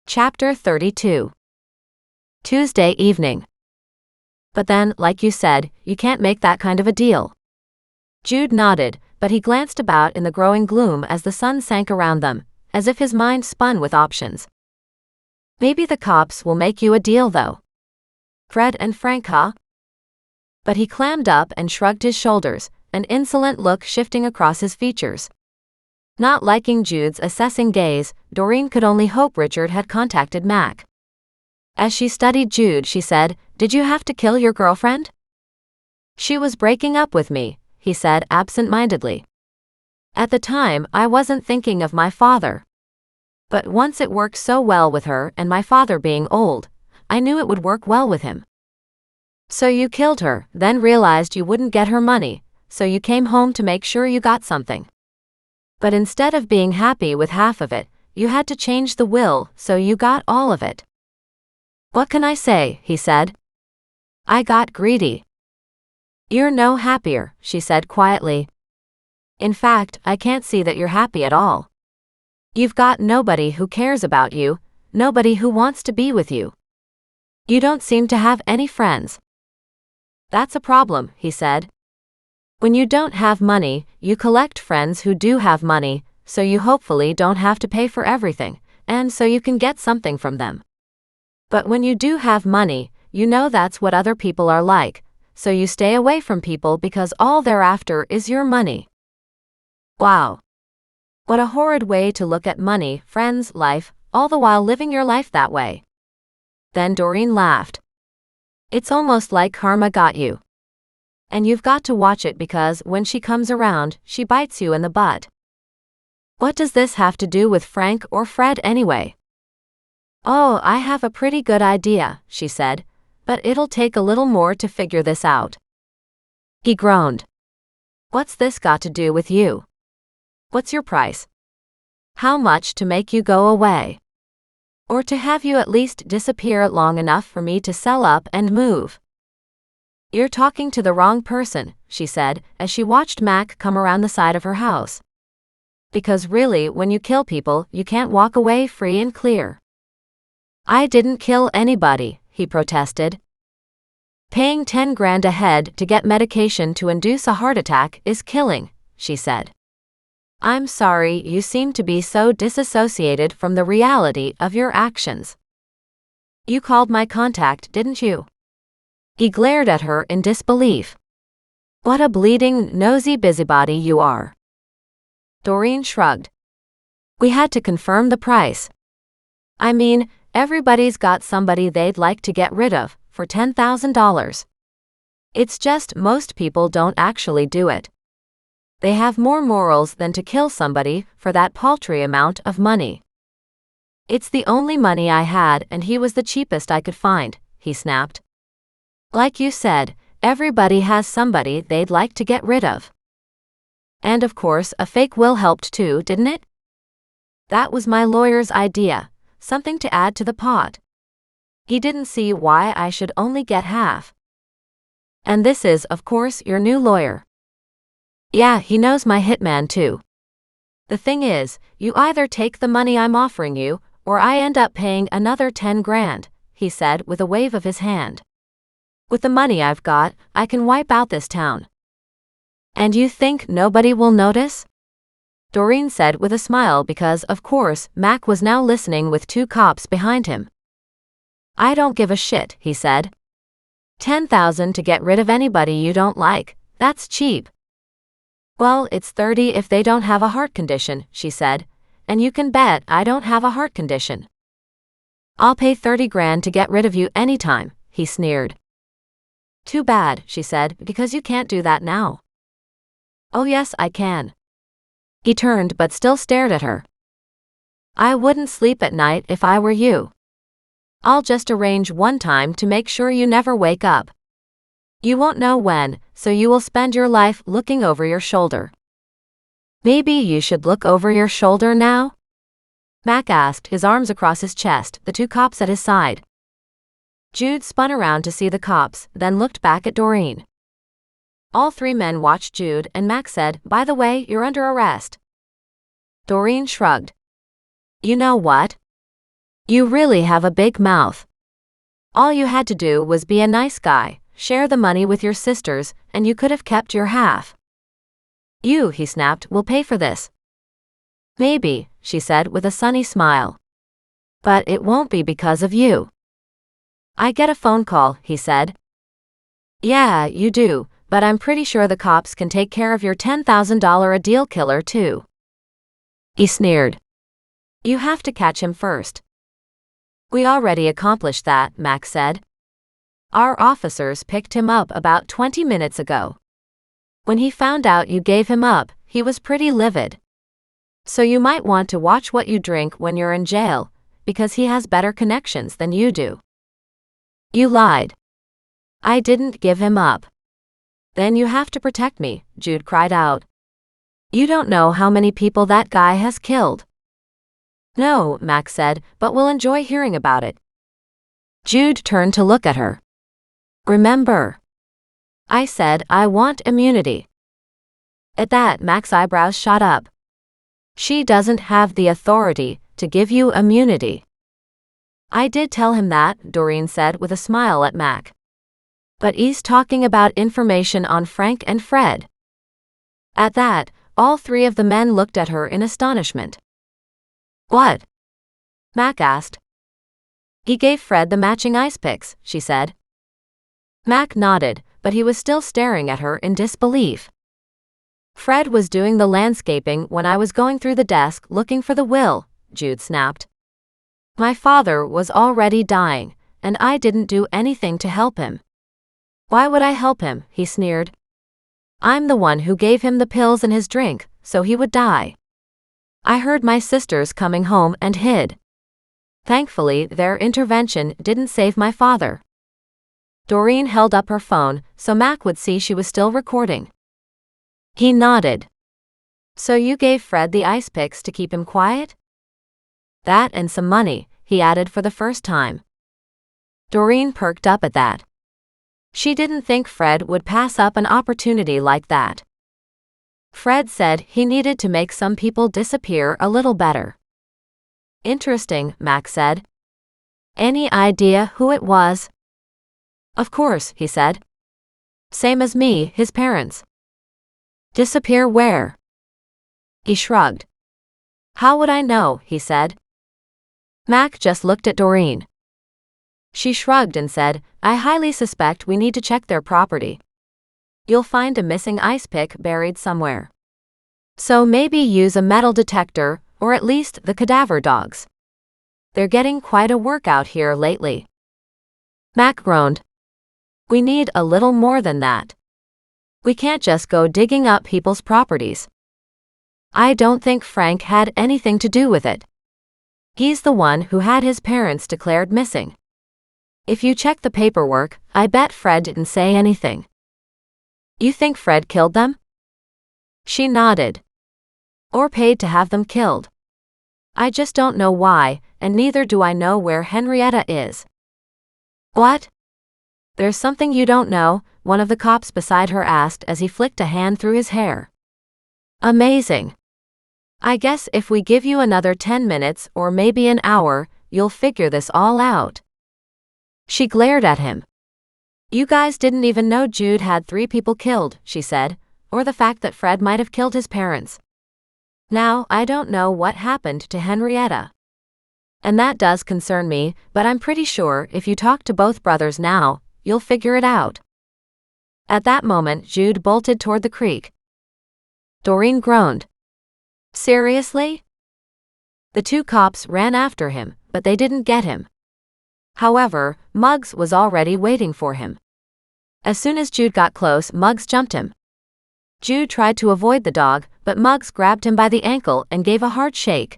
Chapter 32. Tuesday evening. But then, like you said, you can't make that kind of a deal. Jude nodded, but he glanced about in the growing gloom as the sun sank around them, as if his mind spun with options. Maybe the cops will make you a deal though. Fred and Frank, huh? But he clammed up and shrugged his shoulders, an insolent look shifting across his features. Not liking Jude's assessing gaze, Doreen could only hope Richard had contacted Mac. As she studied Jude, she said, "Did you have to kill your girlfriend?" "She was breaking up with me," he said absent-mindedly. "At the time, I wasn't thinking of my father. But once it worked so well with her and my father being old, I knew it would work well with him." "So you killed her, then realized you wouldn't get her money, so you came home to make sure you got something. But instead of being happy with half of it, you had to change the will so you got all of it." "What can I say?" he said. "I got greedy." "You're no happier," she said quietly. "In fact, I can't see that you're happy at all. You've got nobody who cares about you, nobody who wants to be with you. You don't seem to have any friends." "That's a problem," he said. "When you don't have money, you collect friends who do have money, so you hopefully don't have to pay for everything, and so you can get something from them. But when you do have money, you know that's what other people are like, so you stay away from people because all they're after is your money." Wow. What a horrid way to look at money, friends, life, all the while living your life that way. Then Doreen laughed. "It's almost like karma got you. And you've got to watch it because when she comes around, she bites you in the butt." "What does this have to do with Frank or Fred anyway?" "Oh, I have a pretty good idea," she said, "but it'll take a little more to figure this out." He groaned. "What's this got to do with you? What's your price? How much to make you go away? Or to have you at least disappear long enough for me to sell up and move?" "You're talking to the wrong person," she said, as she watched Mac come around the side of her house. "Because really, when you kill people, you can't walk away free and clear." "I didn't kill anybody," he protested. "Paying 10 grand a head to get medication to induce a heart attack is killing," she said. "I'm sorry, you seem to be so disassociated from the reality of your actions. You called my contact, didn't you?" He glared at her in disbelief. "What a bleeding, nosy busybody you are." Doreen shrugged. "We had to confirm the price. I mean, everybody's got somebody they'd like to get rid of, for $10,000. It's just most people don't actually do it. They have more morals than to kill somebody for that paltry amount of money." "It's the only money I had and he was the cheapest I could find," he snapped. "Like you said, everybody has somebody they'd like to get rid of. And of course a fake will helped too, didn't it? That was my lawyer's idea, something to add to the pot. He didn't see why I should only get half. And this is, of course, your new lawyer." "Yeah, he knows my hitman too. The thing is, you either take the money I'm offering you, or I end up paying another 10 grand, he said with a wave of his hand. "With the money I've got, I can wipe out this town." "And you think nobody will notice?" Doreen said with a smile because, of course, Mac was now listening with 2 cops behind him. "I don't give a shit," he said. 10,000 to get rid of anybody you don't like, that's cheap." "Well, it's 30 if they don't have a heart condition," she said, "and you can bet I don't have a heart condition." "I'll pay 30 grand to get rid of you anytime," he sneered. "Too bad," she said, "because you can't do that now." "Oh yes, I can." He turned but still stared at her. "I wouldn't sleep at night if I were you. I'll just arrange one time to make sure you never wake up. You won't know when, so you will spend your life looking over your shoulder." "Maybe you should look over your shoulder now?" Mac asked, his arms across his chest, the 2 cops at his side. Jude spun around to see the cops, then looked back at Doreen. All 3 men watched Jude and Mac said, "By the way, you're under arrest." Doreen shrugged. "You know what? You really have a big mouth. All you had to do was be a nice guy, share the money with your sisters, and you could have kept your half. You, he snapped, will pay for this. Maybe, she said with a sunny smile. But it won't be because of you. I get a phone call, he said. Yeah, you do, but I'm pretty sure the cops can take care of your $10,000 a deal killer too. He sneered. You have to catch him first. We already accomplished that, Max said. Our officers picked him up about 20 minutes ago. When he found out you gave him up, he was pretty livid. So you might want to watch what you drink when you're in jail, because he has better connections than you do. You lied. I didn't give him up. Then you have to protect me, Jude cried out. You don't know how many people that guy has killed. No, Max said, but we'll enjoy hearing about it. Jude turned to look at her. Remember? I said I want immunity. At that, Max's eyebrows shot up. She doesn't have the authority to give you immunity. I did tell him that, Doreen said with a smile at Mac. But he's talking about information on Frank and Fred. At that, all three of the men looked at her in astonishment. What? Mac asked. He gave Fred the matching ice picks, she said. Mac nodded, but he was still staring at her in disbelief. Fred was doing the landscaping when I was going through the desk looking for the will, Jude snapped. My father was already dying, and I didn't do anything to help him. Why would I help him? He sneered. I'm the one who gave him the pills in his drink, so he would die. I heard my sisters coming home and hid. Thankfully, their intervention didn't save my father. Doreen held up her phone so Mac would see she was still recording. He nodded. So you gave Fred the ice picks to keep him quiet? That and some money, he added for the first time. Doreen perked up at that. She didn't think Fred would pass up an opportunity like that. Fred said he needed to make some people disappear a little better. Interesting, Max said. Any idea who it was? Of course, he said. Same as me, his parents. Disappear where? He shrugged. How would I know, he said. Mac just looked at Doreen. She shrugged and said, I highly suspect we need to check their property. You'll find a missing ice pick buried somewhere. So maybe use a metal detector, or at least the cadaver dogs. They're getting quite a workout here lately. Mac groaned. We need a little more than that. We can't just go digging up people's properties. I don't think Frank had anything to do with it. He's the one who had his parents declared missing. If you check the paperwork, I bet Fred didn't say anything. You think Fred killed them? She nodded. Or paid to have them killed. I just don't know why, and neither do I know where Henrietta is. What? There's something you don't know, one of the cops beside her asked as he flicked a hand through his hair. Amazing. I guess if we give you another 10 minutes or maybe an hour, you'll figure this all out. She glared at him. You guys didn't even know Jude had 3 people killed, she said, or the fact that Fred might have killed his parents. Now, I don't know what happened to Henrietta. And that does concern me, but I'm pretty sure if you talk to both brothers now, you'll figure it out. At that moment, Jude bolted toward the creek. Doreen groaned. Seriously? The 2 cops ran after him, but they didn't get him. However, Muggs was already waiting for him. As soon as Jude got close, Muggs jumped him. Jude tried to avoid the dog, but Muggs grabbed him by the ankle and gave a hard shake.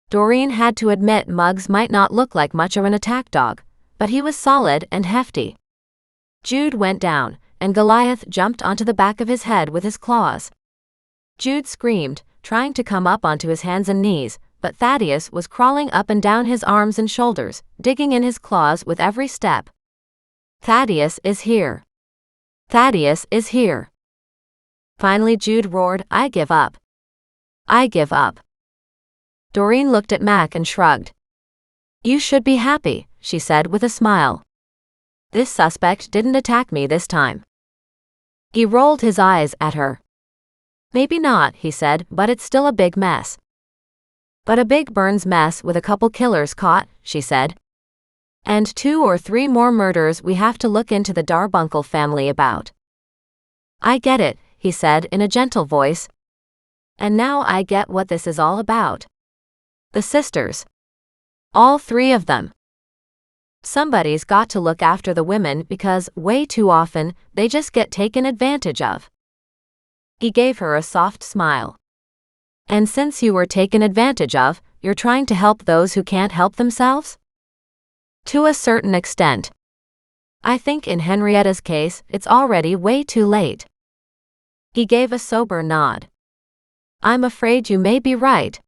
Doreen had to admit Muggs might not look like much of an attack dog, but he was solid and hefty. Jude went down, and Goliath jumped onto the back of his head with his claws. Jude screamed, trying to come up onto his hands and knees, but Thaddeus was crawling up and down his arms and shoulders, digging in his claws with every step. Thaddeus is here. Thaddeus is here. Finally Jude roared, I give up. I give up. Doreen looked at Mac and shrugged. You should be happy, she said with a smile. This suspect didn't attack me this time. He rolled his eyes at her. Maybe not, he said, but it's still a big mess. But a big Burns mess with a couple killers caught, she said. And 2 or 3 more murders we have to look into the Darbuncle family about. I get it, he said in a gentle voice. And now I get what this is all about. The sisters. All 3 of them. Somebody's got to look after the women because, way too often, they just get taken advantage of. He gave her a soft smile. And since you were taken advantage of, you're trying to help those who can't help themselves? To a certain extent. I think in Henrietta's case, it's already way too late. He gave a sober nod. I'm afraid you may be right,